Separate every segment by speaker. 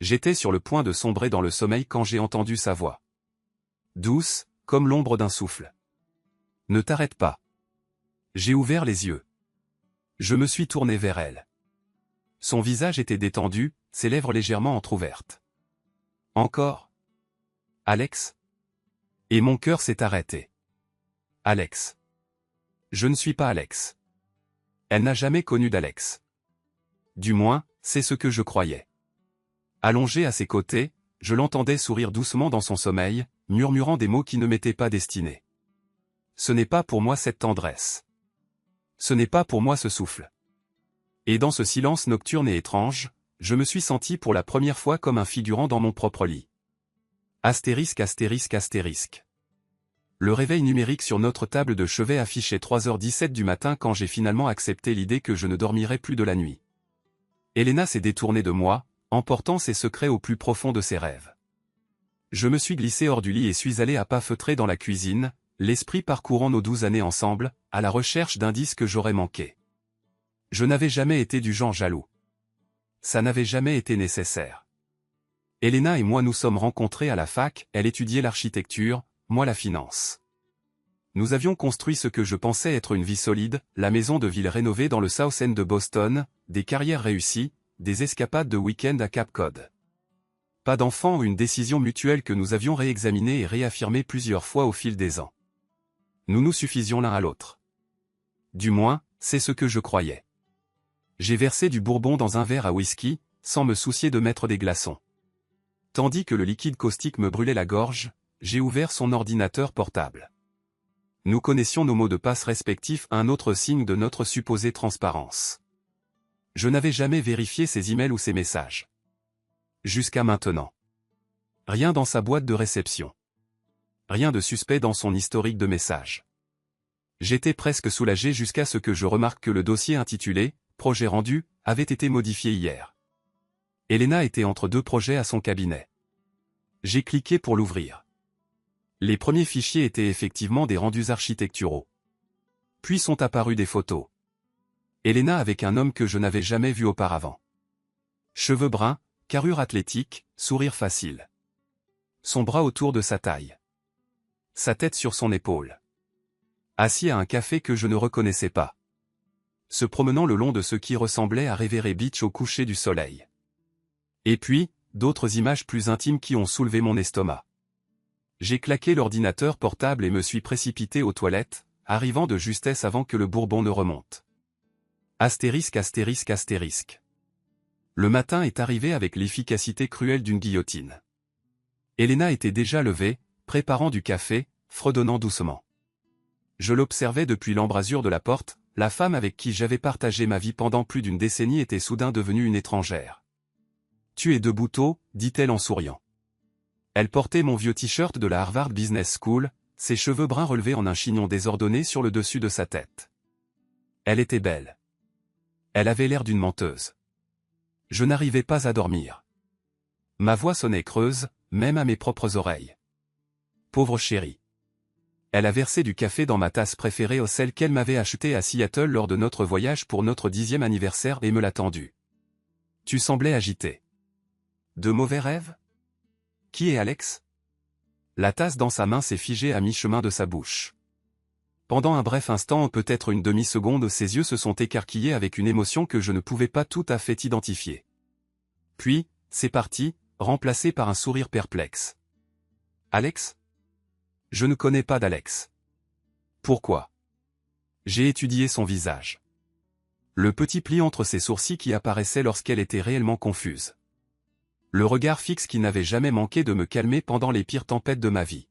Speaker 1: J'étais sur le point de sombrer dans le sommeil quand j'ai entendu sa voix. Douce, comme l'ombre d'un souffle. Ne t'arrête pas. J'ai ouvert les yeux. Je me suis tourné vers elle. Son visage était détendu, ses lèvres légèrement entr'ouvertes. Encore? Alex? Et mon cœur s'est arrêté. Alex. Je ne suis pas Alex. Elle n'a jamais connu d'Alex. Du moins, c'est ce que je croyais. Allongé à ses côtés, je l'entendais sourire doucement dans son sommeil, murmurant des mots qui ne m'étaient pas destinés. Ce n'est pas pour moi cette tendresse. Ce n'est pas pour moi ce souffle. Et dans ce silence nocturne et étrange, je me suis senti pour la première fois comme un figurant dans mon propre lit. Astérisque astérisque astérisque. Le réveil numérique sur notre table de chevet affichait 3h17 du matin quand j'ai finalement accepté l'idée que je ne dormirais plus de la nuit. Elena s'est détournée de moi, emportant ses secrets au plus profond de ses rêves. Je me suis glissé hors du lit et suis allé à pas feutrés dans la cuisine, l'esprit parcourant nos 12 années ensemble, à la recherche d'indices que j'aurais manqués. Je n'avais jamais été du genre jaloux. Ça n'avait jamais été nécessaire. Elena et moi nous sommes rencontrés à la fac, elle étudiait l'architecture, moi la finance. Nous avions construit ce que je pensais être une vie solide, la maison de ville rénovée dans le South End de Boston, des carrières réussies, des escapades de week-end à Cape Cod. Pas d'enfant ou une décision mutuelle que nous avions réexaminée et réaffirmée plusieurs fois au fil des ans. Nous nous suffisions l'un à l'autre. Du moins, c'est ce que je croyais. J'ai versé du bourbon dans un verre à whisky, sans me soucier de mettre des glaçons. Tandis que le liquide caustique me brûlait la gorge, j'ai ouvert son ordinateur portable. Nous connaissions nos mots de passe respectifs, un autre signe de notre supposée transparence. Je n'avais jamais vérifié ses emails ou ses messages. Jusqu'à maintenant. Rien dans sa boîte de réception. Rien de suspect dans son historique de messages. J'étais presque soulagé jusqu'à ce que je remarque que le dossier intitulé « Projet rendu » avait été modifié hier. Elena était entre deux projets à son cabinet. J'ai cliqué pour l'ouvrir. Les premiers fichiers étaient effectivement des rendus architecturaux. Puis sont apparues des photos. Elena avec un homme que je n'avais jamais vu auparavant. Cheveux bruns, carrure athlétique, sourire facile. Son bras autour de sa taille. Sa tête sur son épaule. Assis à un café que je ne reconnaissais pas. Se promenant le long de ce qui ressemblait à Revere Beach au coucher du soleil. Et puis, d'autres images plus intimes qui ont soulevé mon estomac. J'ai claqué l'ordinateur portable et me suis précipité aux toilettes, arrivant de justesse avant que le bourbon ne remonte. Astérisque astérisque astérisque. Le matin est arrivé avec l'efficacité cruelle d'une guillotine. Elena était déjà levée, préparant du café, fredonnant doucement. Je l'observais depuis l'embrasure de la porte, la femme avec qui j'avais partagé ma vie pendant plus d'une décennie était soudain devenue une étrangère. « Tu es debout tôt » dit-elle en souriant. Elle portait mon vieux t-shirt de la Harvard Business School, ses cheveux bruns relevés en un chignon désordonné sur le dessus de sa tête. Elle était belle. Elle avait l'air d'une menteuse. Je n'arrivais pas à dormir. Ma voix sonnait creuse, même à mes propres oreilles. Pauvre chérie. Elle a versé du café dans ma tasse préférée, celle qu'elle m'avait achetée à Seattle lors de notre voyage pour notre 10e anniversaire et me l'a tendue. Tu semblais agité. De mauvais rêves? Qui est Alex? La tasse dans sa main s'est figée à mi-chemin de sa bouche. Pendant un bref instant, peut-être une demi-seconde, ses yeux se sont écarquillés avec une émotion que je ne pouvais pas tout à fait identifier. Puis, c'est parti, remplacé par un sourire perplexe. Alex? Je ne connais pas d'Alex. Pourquoi? J'ai étudié son visage. Le petit pli entre ses sourcils qui apparaissait lorsqu'elle était réellement confuse. Le regard fixe qui n'avait jamais manqué de me calmer pendant les pires tempêtes de ma vie.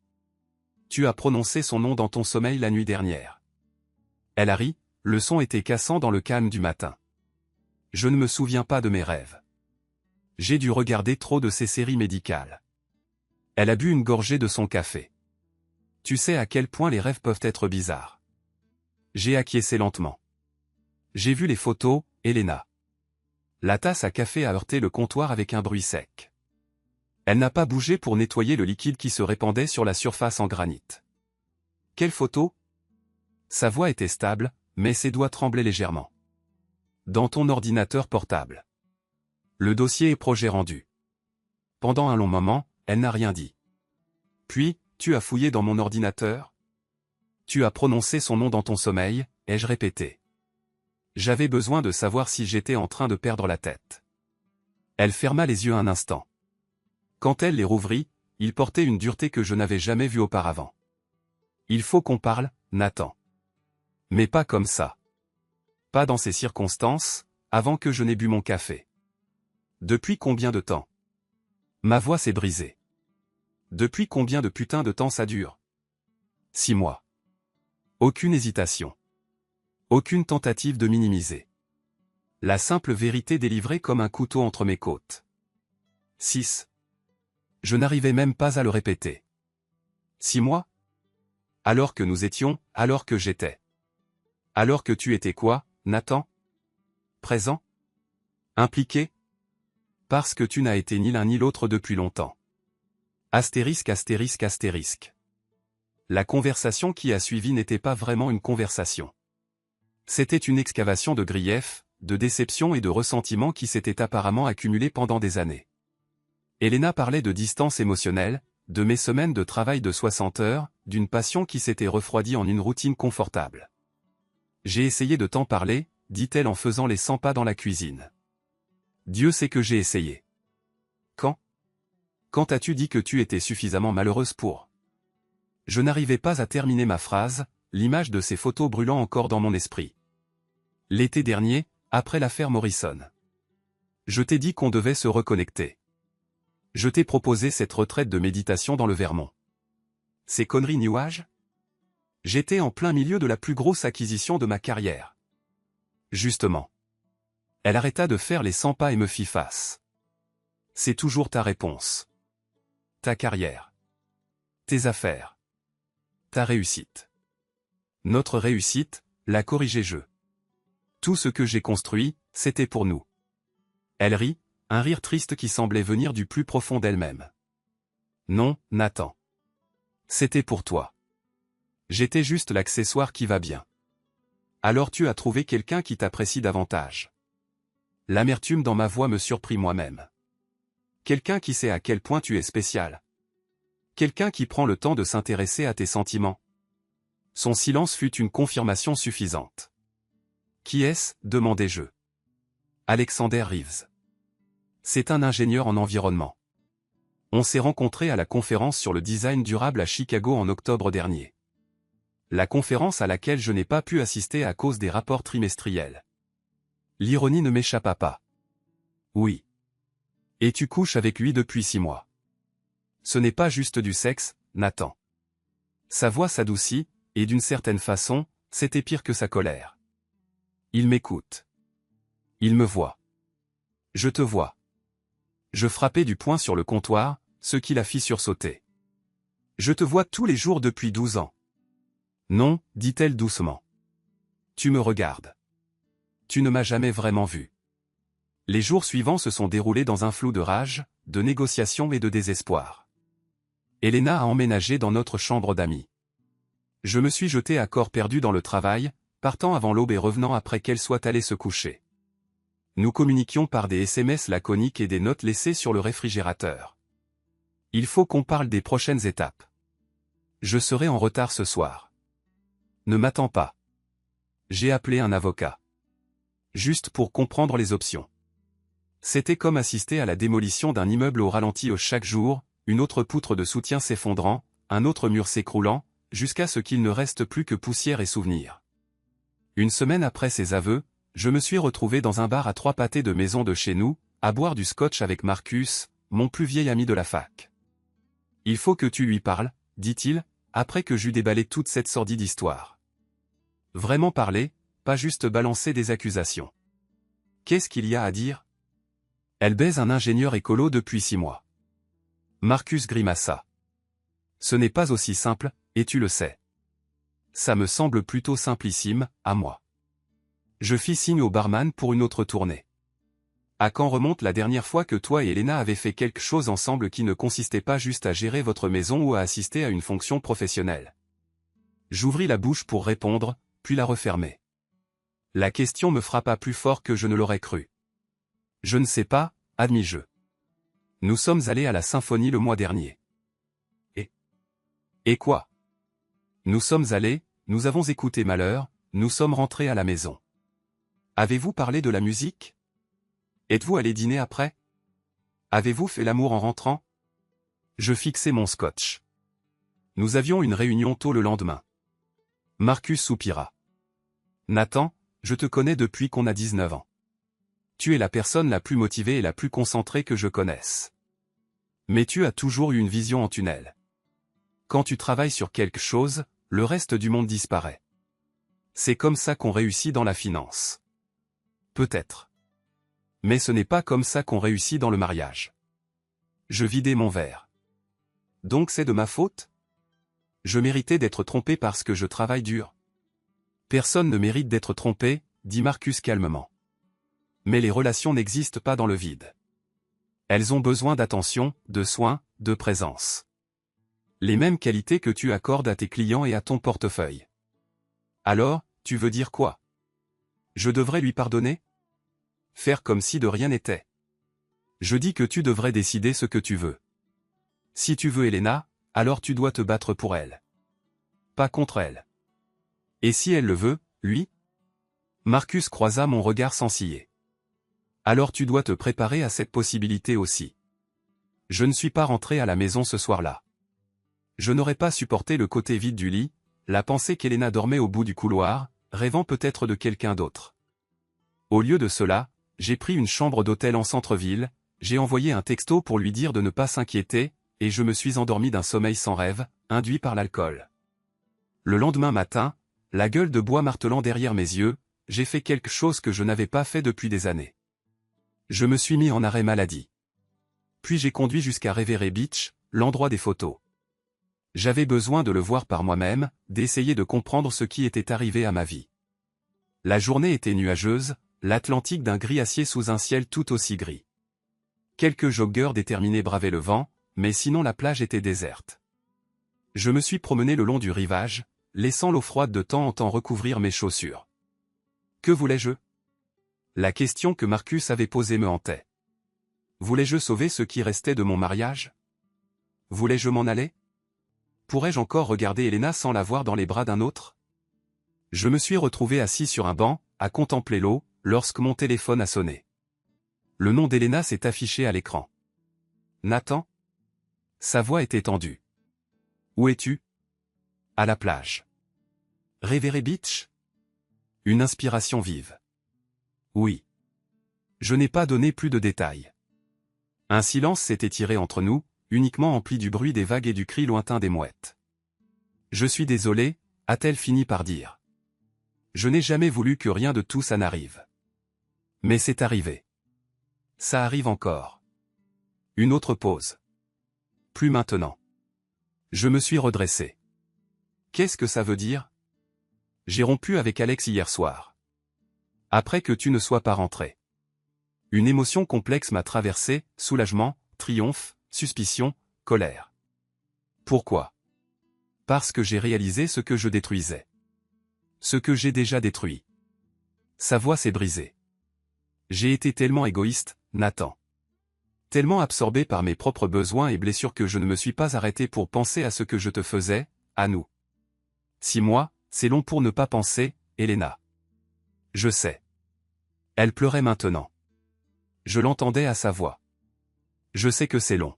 Speaker 1: Tu as prononcé son nom dans ton sommeil la nuit dernière. Elle a ri, le son était cassant dans le calme du matin. Je ne me souviens pas de mes rêves. J'ai dû regarder trop de ces séries médicales. Elle a bu une gorgée de son café. Tu sais à quel point les rêves peuvent être bizarres. J'ai acquiescé lentement. J'ai vu les photos, Elena. La tasse à café a heurté le comptoir avec un bruit sec. Elle n'a pas bougé pour nettoyer le liquide qui se répandait sur la surface en granit. Quelle photo? Sa voix était stable, mais ses doigts tremblaient légèrement. Dans ton ordinateur portable. Le dossier est projet rendu. Pendant un long moment, elle n'a rien dit. Puis, tu as fouillé dans mon ordinateur? Tu as prononcé son nom dans ton sommeil, ai-je répété. J'avais besoin de savoir si j'étais en train de perdre la tête. Elle ferma les yeux un instant. Quand elle les rouvrit, il portait une dureté que je n'avais jamais vue auparavant. Il faut qu'on parle, Nathan. Mais pas comme ça. Pas dans ces circonstances, avant que je n'ai bu mon café. Depuis combien de temps? Ma voix s'est brisée. Depuis combien de putain de temps ça dure? 6 mois. Aucune hésitation. Aucune tentative de minimiser. La simple vérité délivrée comme un couteau entre mes côtes. 6. Je n'arrivais même pas à le répéter. 6 mois? Alors que nous étions, alors que j'étais. Alors que tu étais quoi, Nathan? Présent? Impliqué? Parce que tu n'as été ni l'un ni l'autre depuis longtemps. Astérisque astérisque astérisque. La conversation qui a suivi n'était pas vraiment une conversation. C'était une excavation de griefs, de déceptions et de ressentiments qui s'étaient apparemment accumulés pendant des années. Elena parlait de distance émotionnelle, de mes semaines de travail de 60 heures, d'une passion qui s'était refroidie en une routine confortable. J'ai essayé de t'en parler, dit-elle en faisant les 100 pas dans la cuisine. Dieu sait que j'ai essayé. Quand? Quand as-tu dit que tu étais suffisamment malheureuse pour? Je n'arrivais pas à terminer ma phrase, l'image de ces photos brûlant encore dans mon esprit. L'été dernier, après l'affaire Morrison. Je t'ai dit qu'on devait se reconnecter. Je t'ai proposé cette retraite de méditation dans le Vermont. Ces conneries New Age? J'étais en plein milieu de la plus grosse acquisition de ma carrière. Justement. Elle arrêta de faire les 100 pas et me fit face. C'est toujours ta réponse. Ta carrière. Tes affaires. Ta réussite. Notre réussite, la corrigé-je. Tout ce que j'ai construit, c'était pour nous. Elle rit, un rire triste qui semblait venir du plus profond d'elle-même. Non, Nathan. C'était pour toi. J'étais juste l'accessoire qui va bien. Alors tu as trouvé quelqu'un qui t'apprécie davantage. L'amertume dans ma voix me surprit moi-même. Quelqu'un qui sait à quel point tu es spécial. Quelqu'un qui prend le temps de s'intéresser à tes sentiments. Son silence fut une confirmation suffisante. Qui est-ce? Demandai-je. Alexander Reeves. C'est un ingénieur en environnement. On s'est rencontrés à la conférence sur le design durable à Chicago en octobre dernier. La conférence à laquelle je n'ai pas pu assister à cause des rapports trimestriels. L'ironie ne m'échappa pas. Oui. Et tu couches avec lui depuis 6 mois. Ce n'est pas juste du sexe, Nathan. Sa voix s'adoucit, et d'une certaine façon, c'était pire que sa colère. Il m'écoute. Il me voit. Je te vois. Je frappai du poing sur le comptoir, ce qui la fit sursauter. Je te vois tous les jours depuis 12 ans. Non, dit-elle doucement. Tu me regardes. Tu ne m'as jamais vraiment vu. Les jours suivants se sont déroulés dans un flou de rage, de négociation et de désespoir. Elena a emménagé dans notre chambre d'amis. Je me suis jeté à corps perdu dans le travail, partant avant l'aube et revenant après qu'elle soit allée se coucher. Nous communiquions par des SMS laconiques et des notes laissées sur le réfrigérateur. Il faut qu'on parle des prochaines étapes. Je serai en retard ce soir. Ne m'attends pas. J'ai appelé un avocat. Juste pour comprendre les options. C'était comme assister à la démolition d'un immeuble au ralenti chaque jour, une autre poutre de soutien s'effondrant, un autre mur s'écroulant, jusqu'à ce qu'il ne reste plus que poussière et souvenirs. Une semaine après ces aveux, je me suis retrouvé dans un bar à 3 pâtés de maison de chez nous, à boire du scotch avec Marcus, mon plus vieil ami de la fac. Il faut que tu lui parles, dit-il, après que j'eus déballé toute cette sordide histoire. Vraiment parler, pas juste balancer des accusations. Qu'est-ce qu'il y a à dire? Elle baise un ingénieur écolo depuis 6 mois. Marcus grimaça. Ce n'est pas aussi simple, et tu le sais. Ça me semble plutôt simplissime, à moi. Je fis signe au barman pour une autre tournée. À quand remonte la dernière fois que toi et Elena avez fait quelque chose ensemble qui ne consistait pas juste à gérer votre maison ou à assister à une fonction professionnelle? J'ouvris la bouche pour répondre, puis la refermai. La question me frappa plus fort que je ne l'aurais cru. Je ne sais pas, admis-je. Nous sommes allés à la symphonie le mois dernier. Et quoi? Nous sommes allés, nous avons écouté Malheur, nous sommes rentrés à la maison. Avez-vous parlé de la musique? Êtes-vous allé dîner après? Avez-vous fait l'amour en rentrant? Je fixai mon scotch. Nous avions une réunion tôt le lendemain. Marcus soupira. Nathan, je te connais depuis qu'on a 19 ans. Tu es la personne la plus motivée et la plus concentrée que je connaisse. Mais tu as toujours eu une vision en tunnel. Quand tu travailles sur quelque chose, le reste du monde disparaît. C'est comme ça qu'on réussit dans la finance. Peut-être. Mais ce n'est pas comme ça qu'on réussit dans le mariage. Je vidai mon verre. Donc c'est de ma faute? Je méritais d'être trompé parce que je travaille dur. Personne ne mérite d'être trompé, dit Marcus calmement. Mais les relations n'existent pas dans le vide. Elles ont besoin d'attention, de soins, de présence. Les mêmes qualités que tu accordes à tes clients et à ton portefeuille. Alors, tu veux dire quoi? Je devrais lui pardonner? Faire comme si de rien n'était. Je dis que tu devrais décider ce que tu veux. Si tu veux Elena, alors tu dois te battre pour elle. Pas contre elle. Et si elle le veut, lui? Marcus croisa mon regard sans ciller. Alors tu dois te préparer à cette possibilité aussi. Je ne suis pas rentré à la maison ce soir-là. Je n'aurais pas supporté le côté vide du lit, la pensée qu'Elena dormait au bout du couloir, rêvant peut-être de quelqu'un d'autre. Au lieu de cela, j'ai pris une chambre d'hôtel en centre-ville, j'ai envoyé un texto pour lui dire de ne pas s'inquiéter, et je me suis endormi d'un sommeil sans rêve, induit par l'alcool. Le lendemain matin, la gueule de bois martelant derrière mes yeux, j'ai fait quelque chose que je n'avais pas fait depuis des années. Je me suis mis en arrêt maladie. Puis j'ai conduit jusqu'à Reverie Beach, l'endroit des photos. J'avais besoin de le voir par moi-même, d'essayer de comprendre ce qui était arrivé à ma vie. La journée était nuageuse, l'Atlantique d'un gris acier sous un ciel tout aussi gris. Quelques joggeurs déterminés bravaient le vent, mais sinon la plage était déserte. Je me suis promené le long du rivage, laissant l'eau froide de temps en temps recouvrir mes chaussures. Que voulais-je? La question que Marcus avait posée me hantait. Voulais-je sauver ce qui restait de mon mariage? Voulais-je m'en aller? Pourrais-je encore regarder Elena sans la voir dans les bras d'un autre? Je me suis retrouvé assis sur un banc, à contempler l'eau, lorsque mon téléphone a sonné. Le nom d'Elena s'est affiché à l'écran. Nathan? Sa voix était tendue. Où es-tu? À la plage. Reverie Beach? Une inspiration vive. Oui. Je n'ai pas donné plus de détails. Un silence s'est étiré entre nous, uniquement empli du bruit des vagues et du cri lointain des mouettes. Je suis désolé, a-t-elle fini par dire. Je n'ai jamais voulu que rien de tout ça n'arrive. Mais c'est arrivé. Ça arrive encore. Une autre pause. Plus maintenant. Je me suis redressé. Qu'est-ce que ça veut dire? J'ai rompu avec Alex hier soir. Après que tu ne sois pas rentré. Une émotion complexe m'a traversé, soulagement, triomphe, suspicion, colère. Pourquoi? Parce que j'ai réalisé ce que je détruisais. Ce que j'ai déjà détruit. Sa voix s'est brisée. J'ai été tellement égoïste, Nathan. Tellement absorbé par mes propres besoins et blessures que je ne me suis pas arrêté pour penser à ce que je te faisais, à nous. 6 mois, c'est long pour ne pas penser, Elena. Je sais. Elle pleurait maintenant. Je l'entendais à sa voix. Je sais que c'est long.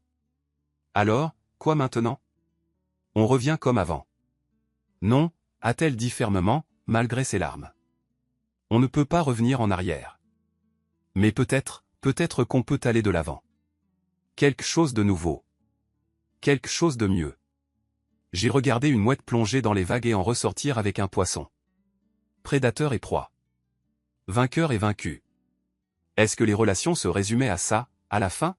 Speaker 1: Alors, quoi maintenant? On revient comme avant. Non, a-t-elle dit fermement, malgré ses larmes. On ne peut pas revenir en arrière. Mais peut-être qu'on peut aller de l'avant. Quelque chose de nouveau. Quelque chose de mieux. J'ai regardé une mouette plonger dans les vagues et en ressortir avec un poisson. Prédateur et proie. Vainqueur et vaincu. Est-ce que les relations se résumaient à ça, à la fin?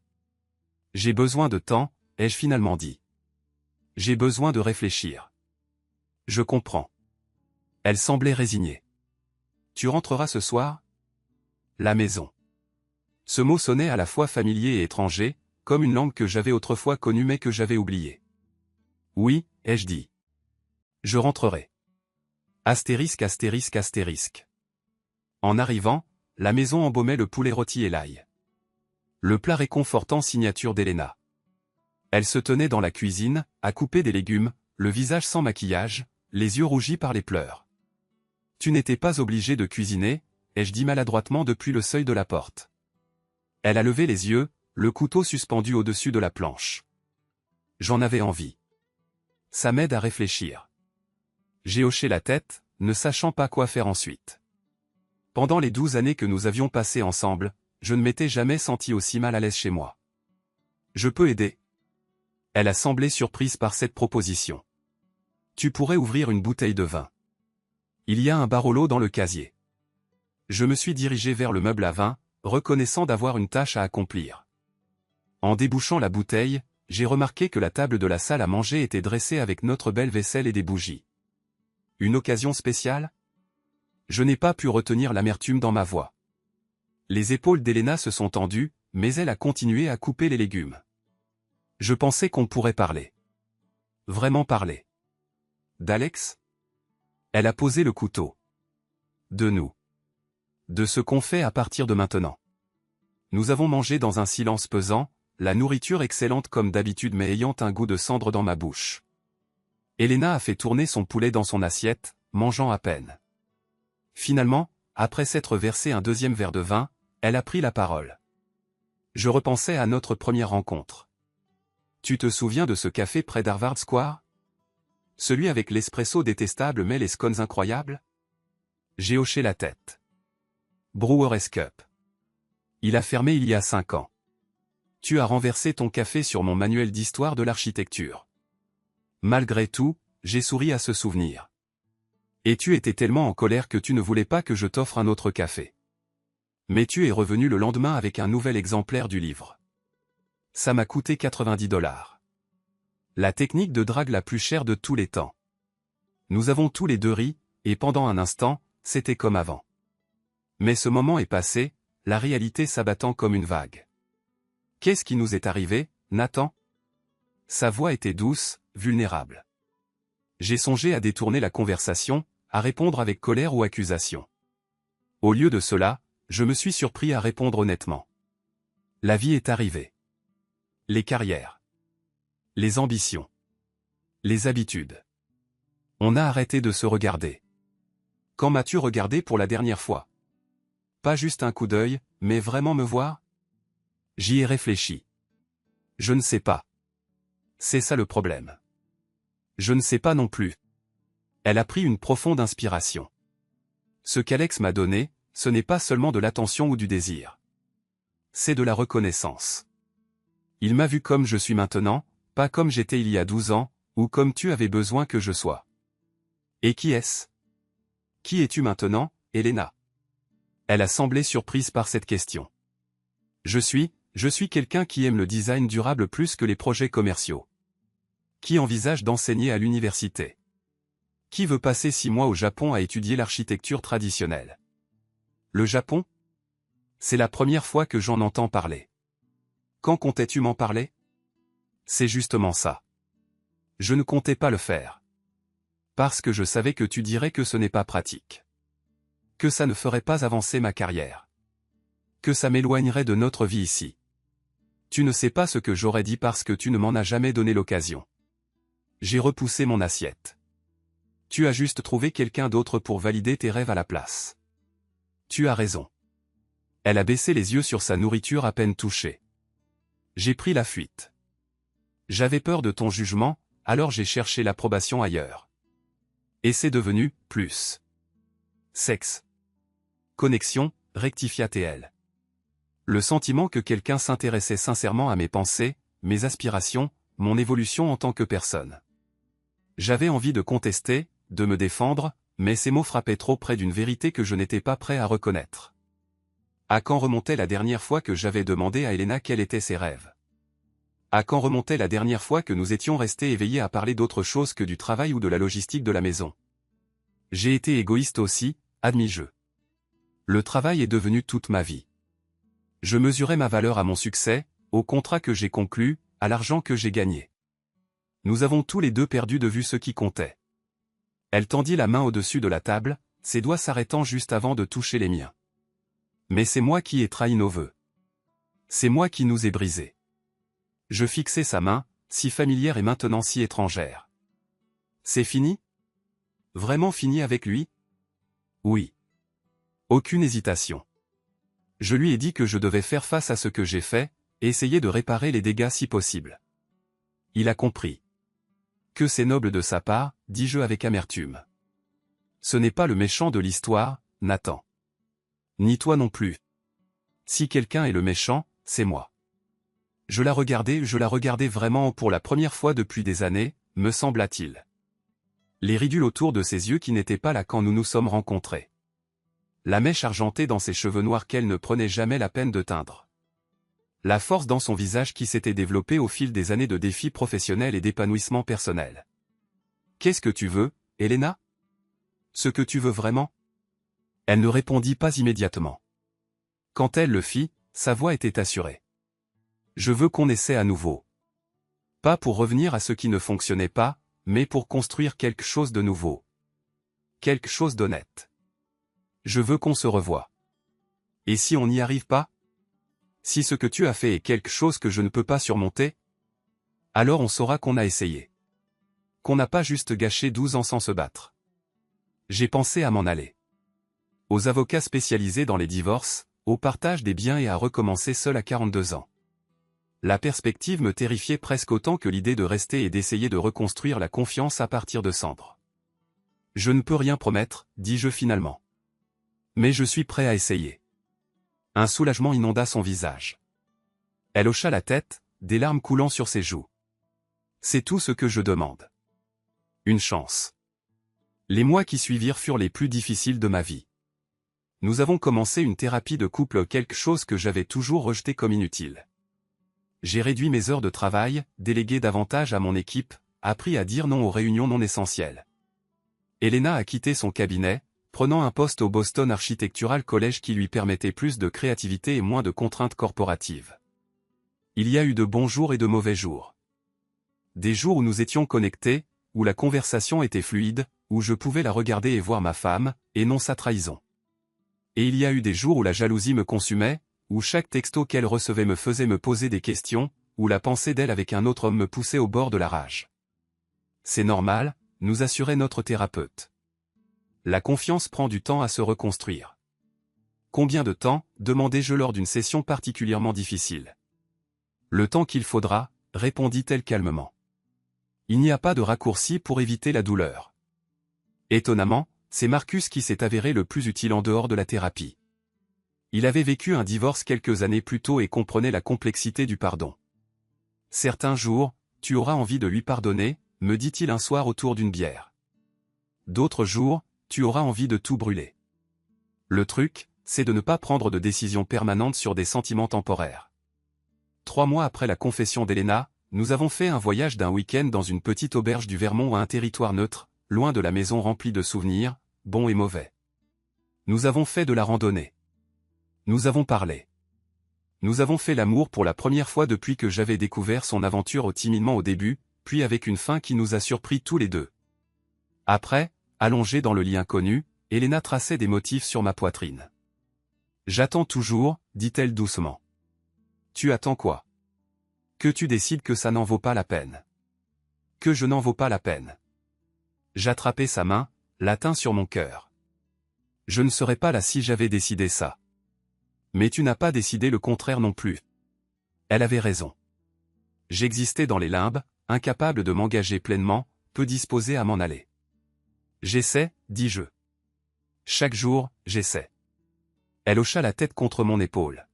Speaker 1: J'ai besoin de temps, ai-je finalement dit. J'ai besoin de réfléchir. Je comprends. Elle semblait résignée. Tu rentreras ce soir? La maison. Ce mot sonnait à la fois familier et étranger, comme une langue que j'avais autrefois connue mais que j'avais oubliée. Oui, ai-je dit. Je rentrerai. Astérisque astérisque astérisque. En arrivant, la maison embaumait le poulet rôti et l'ail. Le plat réconfortant signature d'Elena. Elle se tenait dans la cuisine, à couper des légumes, le visage sans maquillage, les yeux rougis par les pleurs. « Tu n'étais pas obligé de cuisiner », ai-je dit maladroitement depuis le seuil de la porte. Elle a levé les yeux, le couteau suspendu au-dessus de la planche. J'en avais envie. Ça m'aide à réfléchir. J'ai hoché la tête, ne sachant pas quoi faire ensuite. Pendant les 12 années que nous avions passées ensemble, je ne m'étais jamais senti aussi mal à l'aise chez moi. Je peux aider. Elle a semblé surprise par cette proposition. Tu pourrais ouvrir une bouteille de vin. Il y a un Barolo dans le casier. Je me suis dirigé vers le meuble à vin, reconnaissant d'avoir une tâche à accomplir. En débouchant la bouteille, j'ai remarqué que la table de la salle à manger était dressée avec notre belle vaisselle et des bougies. Une occasion spéciale? Je n'ai pas pu retenir l'amertume dans ma voix. Les épaules d'Elena se sont tendues, mais elle a continué à couper les légumes. Je pensais qu'on pourrait parler. Vraiment parler. D'Alex? Elle a posé le couteau. De nous. De ce qu'on fait à partir de maintenant. Nous avons mangé dans un silence pesant, la nourriture excellente comme d'habitude mais ayant un goût de cendre dans ma bouche. Elena a fait tourner son poulet dans son assiette, mangeant à peine. Finalement, après s'être versé un deuxième verre de vin, elle a pris la parole. Je repensais à notre première rencontre. Tu te souviens de ce café près d'Harvard Square? Celui avec l'espresso détestable mais les scones incroyables? J'ai hoché la tête. Brewer's Cup. Il a fermé il y a 5 ans. Tu as renversé ton café sur mon manuel d'histoire de l'architecture. Malgré tout, j'ai souri à ce souvenir. Et tu étais tellement en colère que tu ne voulais pas que je t'offre un autre café. Mais tu es revenu le lendemain avec un nouvel exemplaire du livre. Ça m'a coûté 90 $. La technique de drague la plus chère de tous les temps. Nous avons tous les deux ri, et pendant un instant, c'était comme avant. Mais ce moment est passé, la réalité s'abattant comme une vague. Qu'est-ce qui nous est arrivé, Nathan? Sa voix était douce, vulnérable. J'ai songé à détourner la conversation, à répondre avec colère ou accusation. Au lieu de cela, je me suis surpris à répondre honnêtement. La vie est arrivée. Les carrières. Les ambitions. Les habitudes. On a arrêté de se regarder. Quand m'as-tu regardé pour la dernière fois? Pas juste un coup d'œil, mais vraiment me voir? J'y ai réfléchi. Je ne sais pas. C'est ça le problème. Je ne sais pas non plus. Elle a pris une profonde inspiration. Ce qu'Alex m'a donné, ce n'est pas seulement de l'attention ou du désir. C'est de la reconnaissance. Il m'a vu comme je suis maintenant, pas comme j'étais il y a 12 ans, ou comme tu avais besoin que je sois. Et qui est-ce? Qui es-tu maintenant, Elena? Elle a semblé surprise par cette question. Je suis quelqu'un qui aime le design durable plus que les projets commerciaux. Qui envisage d'enseigner à l'université? Qui veut passer 6 mois au Japon à étudier l'architecture traditionnelle? Le Japon? C'est la première fois que j'en entends parler. Quand comptais-tu m'en parler? C'est justement ça. Je ne comptais pas le faire. Parce que je savais que tu dirais que ce n'est pas pratique. Que ça ne ferait pas avancer ma carrière. Que ça m'éloignerait de notre vie ici. Tu ne sais pas ce que j'aurais dit parce que tu ne m'en as jamais donné l'occasion. J'ai repoussé mon assiette. Tu as juste trouvé quelqu'un d'autre pour valider tes rêves à la place. Tu as raison. Elle a baissé les yeux sur sa nourriture à peine touchée. J'ai pris la fuite. J'avais peur de ton jugement, alors j'ai cherché l'approbation ailleurs. Et c'est devenu plus. Sexe. Connexion, rectifia-t-elle. Le sentiment que quelqu'un s'intéressait sincèrement à mes pensées, mes aspirations, mon évolution en tant que personne. J'avais envie de contester, de me défendre, mais ces mots frappaient trop près d'une vérité que je n'étais pas prêt à reconnaître. À quand remontait la dernière fois que j'avais demandé à Elena quels étaient ses rêves? À quand remontait la dernière fois que nous étions restés éveillés à parler d'autre chose que du travail ou de la logistique de la maison? J'ai été égoïste aussi, admis-je. Le travail est devenu toute ma vie. Je mesurais ma valeur à mon succès, au contrat que j'ai conclu, à l'argent que j'ai gagné. Nous avons tous les deux perdu de vue ce qui comptait. Elle tendit la main au-dessus de la table, ses doigts s'arrêtant juste avant de toucher les miens. Mais c'est moi qui ai trahi nos vœux. C'est moi qui nous ai brisés. Je fixai sa main, si familière et maintenant si étrangère. C'est fini? Vraiment fini avec lui? Oui. Aucune hésitation. Je lui ai dit que je devais faire face à ce que j'ai fait, et essayer de réparer les dégâts si possible. Il a compris. Que c'est noble de sa part, dis-je avec amertume. Ce n'est pas le méchant de l'histoire, Nathan. Ni toi non plus. Si quelqu'un est le méchant, c'est moi. Je la regardais vraiment pour la première fois depuis des années, me sembla-t-il. Les ridules autour de ses yeux qui n'étaient pas là quand nous nous sommes rencontrés. La mèche argentée dans ses cheveux noirs qu'elle ne prenait jamais la peine de teindre. La force dans son visage qui s'était développée au fil des années de défis professionnels et d'épanouissement personnel. Qu'est-ce que tu veux, Elena? Ce que tu veux vraiment? Elle ne répondit pas immédiatement. Quand elle le fit, sa voix était assurée. Je veux qu'on essaie à nouveau. Pas pour revenir à ce qui ne fonctionnait pas, mais pour construire quelque chose de nouveau. Quelque chose d'honnête. Je veux qu'on se revoie. Et si on n'y arrive pas? Si ce que tu as fait est quelque chose que je ne peux pas surmonter? Alors on saura qu'on a essayé. Qu'on n'a pas juste gâché 12 ans sans se battre. J'ai pensé à m'en aller. Aux avocats spécialisés dans les divorces, au partage des biens et à recommencer seul à 42 ans. La perspective me terrifiait presque autant que l'idée de rester et d'essayer de reconstruire la confiance à partir de cendres. Je ne peux rien promettre, dis-je finalement. Mais je suis prêt à essayer. Un soulagement inonda son visage. Elle hocha la tête, des larmes coulant sur ses joues. C'est tout ce que je demande. Une chance. Les mois qui suivirent furent les plus difficiles de ma vie. Nous avons commencé une thérapie de couple, quelque chose que j'avais toujours rejeté comme inutile. J'ai réduit mes heures de travail, délégué davantage à mon équipe, appris à dire non aux réunions non essentielles. Elena a quitté son cabinet, prenant un poste au Boston Architectural College qui lui permettait plus de créativité et moins de contraintes corporatives. Il y a eu de bons jours et de mauvais jours. Des jours où nous étions connectés, où la conversation était fluide, où je pouvais la regarder et voir ma femme, et non sa trahison. Et il y a eu des jours où la jalousie me consumait, où chaque texto qu'elle recevait me faisait me poser des questions, où la pensée d'elle avec un autre homme me poussait au bord de la rage. C'est normal, nous assurait notre thérapeute. La confiance prend du temps à se reconstruire. Combien de temps, demandai-je lors d'une session particulièrement difficile. Le temps qu'il faudra, répondit-elle calmement. Il n'y a pas de raccourci pour éviter la douleur. Étonnamment, c'est Marcus qui s'est avéré le plus utile en dehors de la thérapie. Il avait vécu un divorce quelques années plus tôt et comprenait la complexité du pardon. Certains jours, tu auras envie de lui pardonner, me dit-il un soir autour d'une bière. D'autres jours, tu auras envie de tout brûler. Le truc, c'est de ne pas prendre de décision permanente sur des sentiments temporaires. 3 mois après la confession d'Elena, nous avons fait un voyage d'un week-end dans une petite auberge du Vermont à un territoire neutre, loin de la maison remplie de souvenirs, bons et mauvais. Nous avons fait de la randonnée. Nous avons parlé. Nous avons fait l'amour pour la première fois depuis que j'avais découvert son aventure timidement au début, puis avec une fin qui nous a surpris tous les deux. Après, allongée dans le lit inconnu, Elena traçait des motifs sur ma poitrine. J'attends toujours, dit-elle doucement. Tu attends quoi? Que tu décides que ça n'en vaut pas la peine. Que je n'en vaux pas la peine. J'attrapai sa main, la tins sur mon cœur. Je ne serais pas là si j'avais décidé ça. Mais tu n'as pas décidé le contraire non plus. Elle avait raison. J'existais dans les limbes, incapable de m'engager pleinement, peu disposé à m'en aller. J'essaie, dis-je. Chaque jour, j'essaie. Elle hocha la tête contre mon épaule.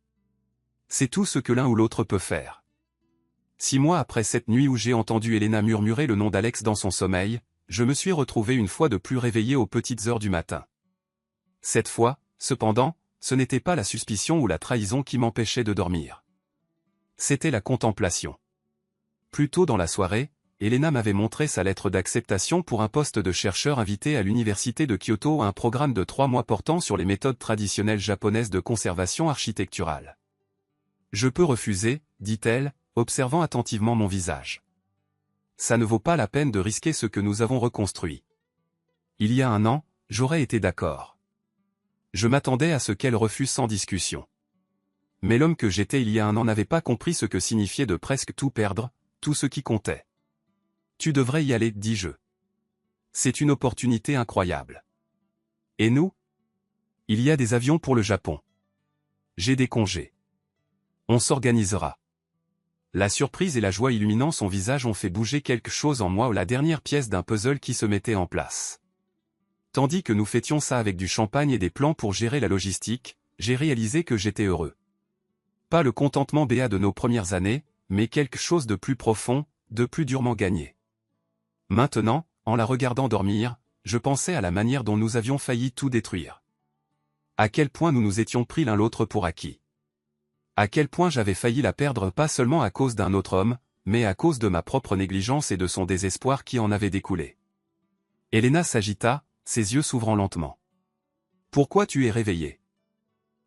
Speaker 1: C'est tout ce que l'un ou l'autre peut faire. 6 mois après cette nuit où j'ai entendu Elena murmurer le nom d'Alex dans son sommeil, je me suis retrouvé une fois de plus réveillé aux petites heures du matin. Cette fois, cependant, ce n'était pas la suspicion ou la trahison qui m'empêchait de dormir. C'était la contemplation. Plus tôt dans la soirée, Elena m'avait montré sa lettre d'acceptation pour un poste de chercheur invité à l'université de Kyoto à un programme de 3 mois portant sur les méthodes traditionnelles japonaises de conservation architecturale. Je peux refuser, dit-elle, observant attentivement mon visage. Ça ne vaut pas la peine de risquer ce que nous avons reconstruit. Il y a 1 an, j'aurais été d'accord. Je m'attendais à ce qu'elle refuse sans discussion. Mais l'homme que j'étais il y a un an n'avait pas compris ce que signifiait de presque tout perdre, tout ce qui comptait. Tu devrais y aller, dis-je. C'est une opportunité incroyable. Et nous? Il y a des avions pour le Japon. J'ai des congés. On s'organisera. La surprise et la joie illuminant son visage ont fait bouger quelque chose en moi, la dernière pièce d'un puzzle qui se mettait en place. Tandis que nous fêtions ça avec du champagne et des plans pour gérer la logistique, j'ai réalisé que j'étais heureux. Pas le contentement béat de nos premières années, mais quelque chose de plus profond, de plus durement gagné. Maintenant, en la regardant dormir, je pensais à la manière dont nous avions failli tout détruire. À quel point nous nous étions pris l'un l'autre pour acquis. À quel point j'avais failli la perdre pas seulement à cause d'un autre homme, mais à cause de ma propre négligence et de son désespoir qui en avait découlé. Elena s'agita, ses yeux s'ouvrant lentement. « Pourquoi tu es réveillé?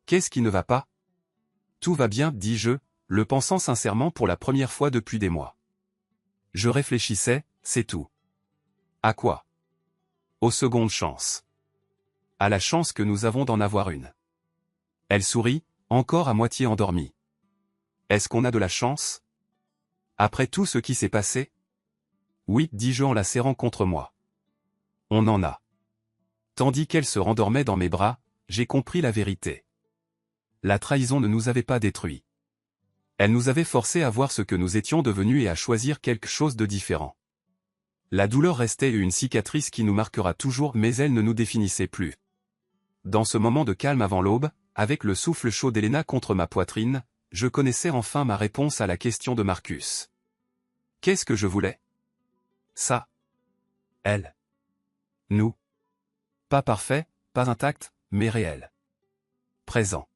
Speaker 1: Qu'est-ce qui ne va pas? » « Tout va bien, dis-je, le pensant sincèrement pour la première fois depuis des mois. Je réfléchissais, c'est tout. À quoi? Aux secondes chances. À la chance que nous avons d'en avoir une. Elle sourit, encore à moitié endormie. Est-ce qu'on a de la chance? Après tout ce qui s'est passé? Oui, dis-je en la serrant contre moi. On en a. Tandis qu'elle se rendormait dans mes bras, j'ai compris la vérité. La trahison ne nous avait pas détruits. Elle nous avait forcés à voir ce que nous étions devenus et à choisir quelque chose de différent. La douleur restait une cicatrice qui nous marquera toujours, mais elle ne nous définissait plus. Dans ce moment de calme avant l'aube, avec le souffle chaud d'Elena contre ma poitrine, je connaissais enfin ma réponse à la question de Marcus. Qu'est-ce que je voulais? Ça. Elle. Nous. Pas parfait, pas intact, mais réel. Présent.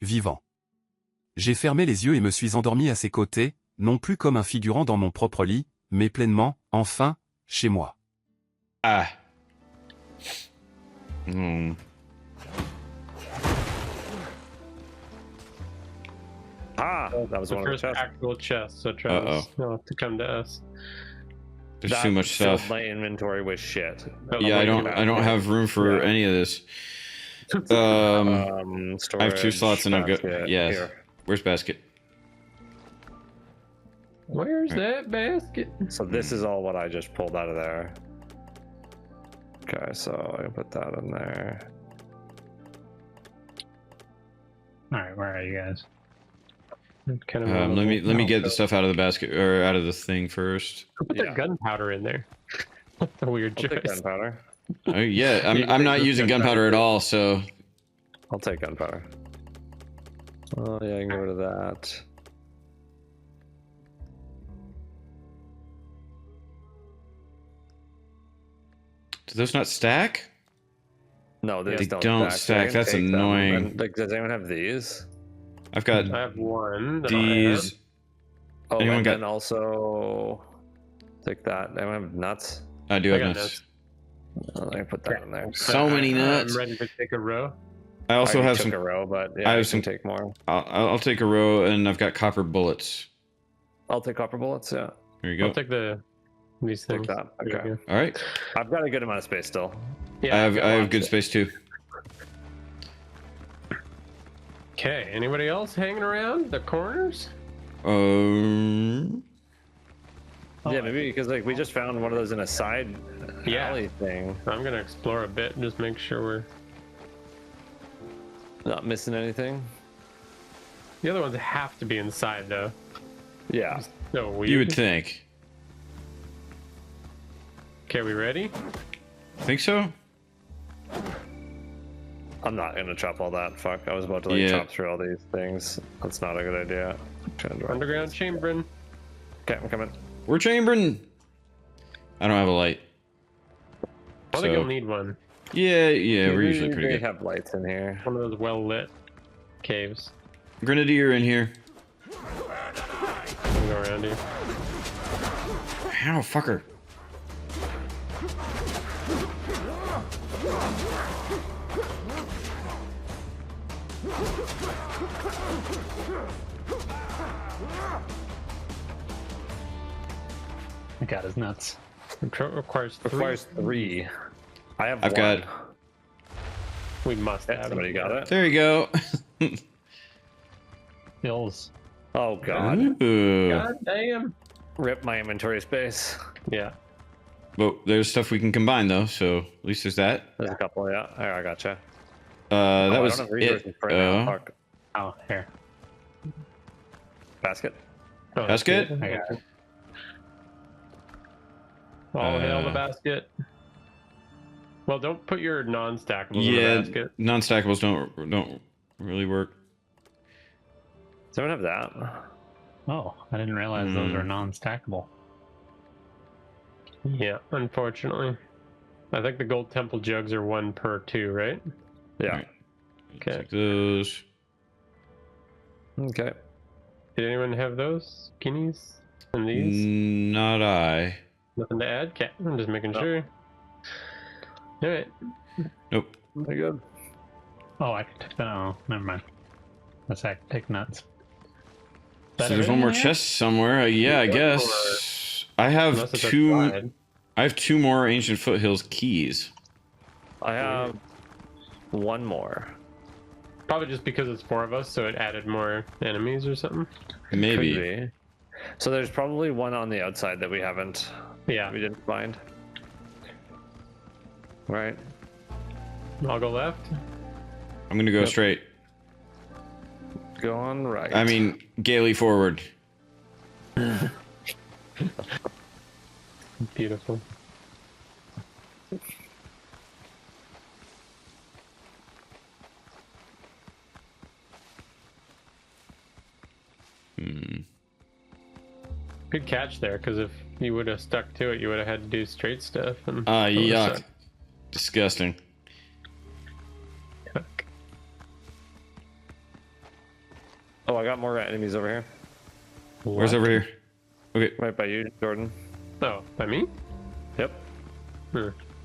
Speaker 1: Vivant. J'ai fermé les yeux et me suis endormi à ses côtés, non plus comme un figurant dans mon propre lit, mais pleinement, enfin, chez moi.
Speaker 2: Ah. Hmm.
Speaker 3: Ah, that was
Speaker 4: The
Speaker 3: one of the
Speaker 4: first
Speaker 3: chests.
Speaker 4: actual chest, so Travis, you'll have to come to us.
Speaker 2: There's
Speaker 3: That
Speaker 2: too much
Speaker 3: filled
Speaker 2: stuff.
Speaker 3: my inventory with shit.
Speaker 2: Yeah, I don't have room for
Speaker 3: Yeah.
Speaker 2: any of this. I have 2 slots and I've got yeah.
Speaker 3: Here.
Speaker 2: Where's basket?
Speaker 4: Where's that basket?
Speaker 3: So this is all what I just pulled out of there. Okay, so I can put that in there.
Speaker 4: All right, where are you guys? Kind of
Speaker 2: Let me get the stuff out of the basket or out of the thing first.
Speaker 4: Who put their
Speaker 3: Yeah.
Speaker 4: gunpowder in there? That's a weird
Speaker 3: I'll take
Speaker 4: choice.
Speaker 3: gunpowder.
Speaker 2: Oh yeah,
Speaker 3: You
Speaker 2: I'm
Speaker 3: can
Speaker 2: not
Speaker 3: take
Speaker 2: using
Speaker 3: gunpowder
Speaker 2: gunpowder at all, so
Speaker 3: I'll take gunpowder. Oh yeah, I can get rid of that.
Speaker 2: do those not stack?
Speaker 3: No,
Speaker 4: They
Speaker 3: these
Speaker 2: don't
Speaker 3: don't
Speaker 2: stack.
Speaker 3: I can
Speaker 2: That's
Speaker 3: take them.
Speaker 2: annoying.
Speaker 3: And, like, does anyone have these?
Speaker 2: I've got
Speaker 4: I have one. That
Speaker 2: these.
Speaker 3: Oh,
Speaker 2: Anyone
Speaker 3: and
Speaker 2: got-
Speaker 3: then also take that. Anyone have nuts?
Speaker 2: I do
Speaker 4: I
Speaker 2: have
Speaker 4: got
Speaker 2: nuts.
Speaker 3: Oh, I can put that in there.
Speaker 2: So many nuts.
Speaker 4: I'm ready to take a row.
Speaker 2: I also
Speaker 3: already
Speaker 2: have
Speaker 3: took
Speaker 2: some.
Speaker 3: a row, but yeah,
Speaker 2: I
Speaker 3: I
Speaker 2: have
Speaker 3: can
Speaker 2: some-
Speaker 3: take more.
Speaker 2: I'll take a row, and I've got copper bullets.
Speaker 3: I'll take copper bullets. Yeah,
Speaker 2: There you
Speaker 4: I'll
Speaker 2: go.
Speaker 4: take these
Speaker 3: take
Speaker 4: things.
Speaker 3: that.
Speaker 4: There you
Speaker 3: Okay,
Speaker 4: go.
Speaker 2: All right.
Speaker 3: I've got a good amount of space still.
Speaker 4: Yeah,
Speaker 2: I have
Speaker 4: got
Speaker 2: good
Speaker 4: lots.
Speaker 2: space too.
Speaker 4: Okay, anybody else hanging around the corners?
Speaker 3: Yeah, maybe because like we just found one of those in a side
Speaker 4: Yeah.
Speaker 3: alley thing.
Speaker 4: I'm gonna explore a bit and just make sure we're.
Speaker 3: Not missing anything.
Speaker 4: The other ones have to be inside though.
Speaker 3: Yeah.
Speaker 4: So weird.
Speaker 2: You would think.
Speaker 4: Okay, we ready?
Speaker 2: Think so?
Speaker 3: I'm not gonna chop all that. Fuck. I was about to like
Speaker 2: Yeah.
Speaker 3: chop through all these things. That's not a good idea.
Speaker 4: Underground chambering.
Speaker 3: Okay, I'm coming.
Speaker 2: We're chambering. I don't have a light.
Speaker 4: I think
Speaker 2: So-
Speaker 4: you'll need one.
Speaker 2: Yeah, we're usually pretty
Speaker 3: We
Speaker 2: good.
Speaker 3: have lights in here.
Speaker 4: One of those well lit caves.
Speaker 2: Grenadier in here.
Speaker 4: We'll go around here.
Speaker 2: Ow, fucker.
Speaker 5: I got his nuts.
Speaker 4: Requires three.
Speaker 3: Requires 3. I have
Speaker 2: I've
Speaker 3: one.
Speaker 2: got-
Speaker 4: We must
Speaker 3: Yeah,
Speaker 4: have
Speaker 3: somebody
Speaker 4: it.
Speaker 3: got it.
Speaker 2: There you go.
Speaker 4: Hills.
Speaker 3: Oh god.
Speaker 2: Ooh.
Speaker 5: God damn.
Speaker 3: Rip my inventory space.
Speaker 5: Yeah.
Speaker 2: Well, there's stuff we can combine though, so at least there's that.
Speaker 3: There's a couple, yeah. There, I gotcha.
Speaker 2: That
Speaker 3: I
Speaker 2: was
Speaker 3: don't have
Speaker 2: it.
Speaker 3: resources for right now. Fuck.
Speaker 4: Oh, here.
Speaker 3: Basket.
Speaker 5: Oh,
Speaker 2: Basket?
Speaker 5: I got it. All hail the basket. Well, don't put your non-stackables in the
Speaker 2: Yeah,
Speaker 5: basket.
Speaker 2: non-stackables don't really work.
Speaker 3: Does anyone have that?
Speaker 4: Oh, I didn't realize those are non-stackable.
Speaker 5: Yeah, unfortunately. I think the gold temple jugs are 1 per 2, right?
Speaker 3: Yeah.
Speaker 2: Alright.
Speaker 5: Okay.
Speaker 2: Take those.
Speaker 3: Okay.
Speaker 5: Did anyone have those guineas and these?
Speaker 2: Not I.
Speaker 5: Nothing to add? Okay, I'm just making sure. All right.
Speaker 2: Nope.
Speaker 3: Very good.
Speaker 4: Oh, I can take that. Oh, never mind. Let's take nuts.
Speaker 2: So there's one more chest somewhere. Yeah, I guess. I have
Speaker 5: Unless it's
Speaker 2: two.
Speaker 5: outside.
Speaker 2: I have 2 more ancient foothills keys.
Speaker 3: I have one more.
Speaker 5: Probably just because it's 4 of us, so it added more enemies or something.
Speaker 2: Maybe.
Speaker 3: Could be. So there's probably one on the outside that we haven't.
Speaker 5: Yeah,
Speaker 3: We didn't find. Right.
Speaker 5: I'll go left.
Speaker 2: I'm gonna go
Speaker 3: Yep.
Speaker 2: straight.
Speaker 3: Go on right.
Speaker 2: I mean, gaily forward.
Speaker 5: Beautiful.
Speaker 2: Hmm.
Speaker 5: Good catch there, because if you would have stuck to it, you would have had to do straight stuff. And
Speaker 2: Yuck. Disgusting.
Speaker 5: Yuck.
Speaker 3: Oh, I got more enemies over here.
Speaker 2: Where's over here? Okay.
Speaker 3: Right by you, Jordan.
Speaker 5: Oh, by me?
Speaker 3: Yep.
Speaker 5: Hmm.